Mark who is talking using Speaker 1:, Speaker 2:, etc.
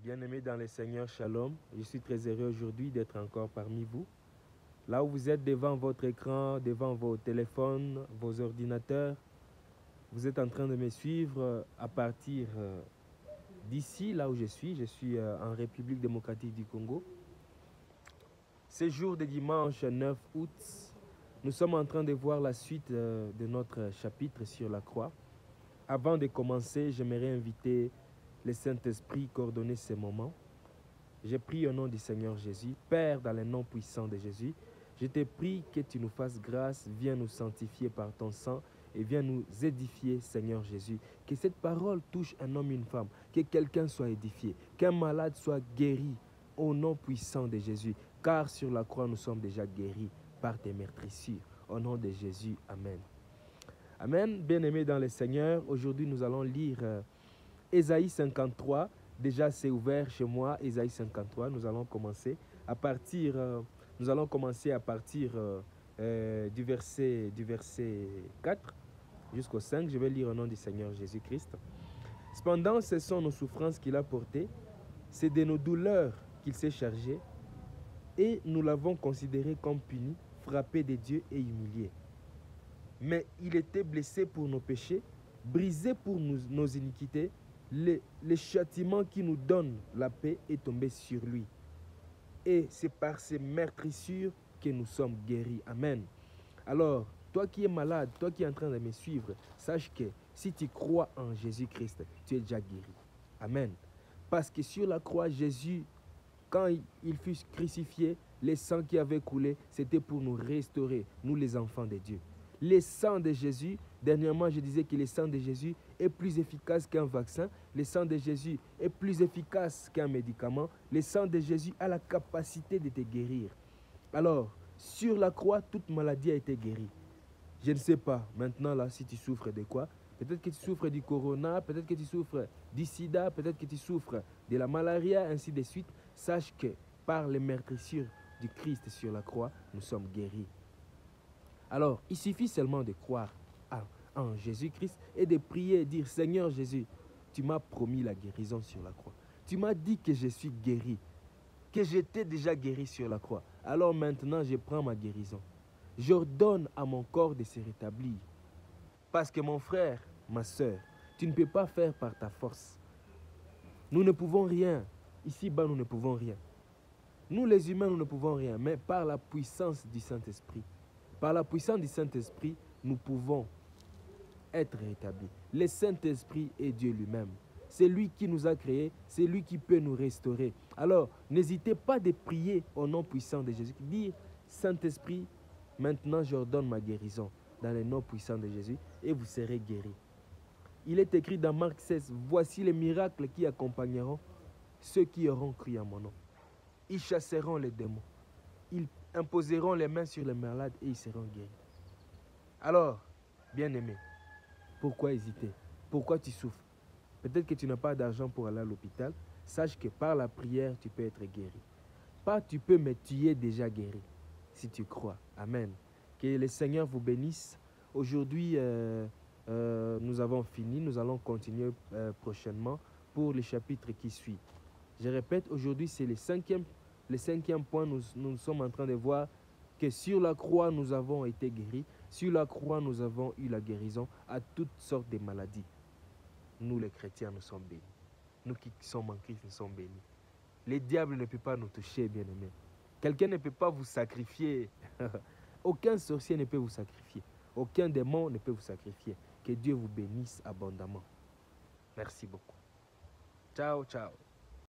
Speaker 1: Bien-aimés dans le Seigneur, Shalom. Je suis très heureux aujourd'hui d'être encore parmi vous. Là où vous êtes devant votre écran, devant vos téléphones, vos ordinateurs, vous êtes en train de me suivre à partir d'ici, là où je suis en République démocratique du Congo. Ce jour de dimanche 9 août, nous sommes en train de voir la suite de notre chapitre sur la croix. Avant de commencer, j'aimerais inviter le Saint-Esprit coordonner ces moments. Je prie au nom du Seigneur Jésus. Père, dans le nom puissant de Jésus, je te prie que tu nous fasses grâce, viens nous sanctifier par ton sang et viens nous édifier, Seigneur Jésus. Que cette parole touche un homme et une femme, que quelqu'un soit édifié, qu'un malade soit guéri au nom puissant de Jésus. Car sur la croix, nous sommes déjà guéris par tes meurtrissures. Au nom de Jésus, Amen. Amen. Bien-aimés dans le Seigneur, aujourd'hui nous allons lire Ésaïe 53. Déjà c'est ouvert chez moi, Ésaïe 53. Nous allons commencer à partir, du verset 4 jusqu'au 5. Je vais lire au nom du Seigneur Jésus-Christ. Cependant, ce sont nos souffrances qu'il a portées, c'est de nos douleurs qu'il s'est chargé, et nous l'avons considéré comme puni, frappé de Dieu et humilié. Mais il était blessé pour nos péchés, brisé pour nos iniquités. Le châtiment qui nous donne la paix est tombé sur lui. Et c'est par ces meurtrissures que nous sommes guéris. Amen. Alors, toi qui es malade, toi qui es en train de me suivre, sache que si tu crois en Jésus-Christ, tu es déjà guéri. Amen. Parce que sur la croix, Jésus, quand il fut crucifié, le sang qui avait coulé, c'était pour nous restaurer, nous les enfants de Dieu. Le sang de Jésus, dernièrement je disais que le sang de Jésus est plus efficace qu'un vaccin. Le sang de Jésus est plus efficace qu'un médicament. Le sang de Jésus a la capacité de te guérir. Alors, sur la croix, toute maladie a été guérie. Je ne sais pas, maintenant là, si tu souffres de quoi. Peut-être que tu souffres du corona, peut-être que tu souffres du sida, peut-être que tu souffres de la malaria, ainsi de suite. Sache que par les meurtrissures du Christ sur la croix, nous sommes guéris. Alors, il suffit seulement de croire en Jésus-Christ et de prier et dire, Seigneur Jésus, tu m'as promis la guérison sur la croix. Tu m'as dit que je suis guéri, que j'étais déjà guéri sur la croix. Alors maintenant, je prends ma guérison. J'ordonne à mon corps de se rétablir. Parce que mon frère, ma soeur, tu ne peux pas faire par ta force. Nous ne pouvons rien. Ici-bas, nous ne pouvons rien. Nous, les humains, nous ne pouvons rien. Mais par la puissance du Saint-Esprit, par la puissance du Saint-Esprit, nous pouvons être rétablis. Le Saint-Esprit est Dieu lui-même. C'est lui qui nous a créés, c'est lui qui peut nous restaurer. Alors, n'hésitez pas de prier au nom puissant de Jésus. Dire, Saint-Esprit, maintenant j'ordonne ma guérison dans le nom puissant de Jésus et vous serez guéris. Il est écrit dans Marc 16, voici les miracles qui accompagneront ceux qui auront cru en mon nom. Ils chasseront les démons. Ils imposeront les mains sur les malades et ils seront guéris. Alors, bien-aimé, pourquoi hésiter? Pourquoi tu souffres? Peut-être que tu n'as pas d'argent pour aller à l'hôpital. Sache que par la prière, tu peux être guéri. Pas tu peux, mais tu es déjà guéri, si tu crois. Amen. Que le Seigneur vous bénisse. Aujourd'hui, nous avons fini. Nous allons continuer prochainement pour le chapitre qui suit. Je répète, aujourd'hui, c'est le cinquième point. Nous sommes en train de voir que sur la croix, nous avons été guéris. Sur la croix, nous avons eu la guérison à toutes sortes de maladies. Nous, les chrétiens, nous sommes bénis. Nous qui sommes en Christ, nous sommes bénis. Les diables ne peuvent pas nous toucher, bien-aimés. Quelqu'un ne peut pas vous sacrifier. Aucun sorcier ne peut vous sacrifier. Aucun démon ne peut vous sacrifier. Que Dieu vous bénisse abondamment. Merci beaucoup. Ciao, ciao.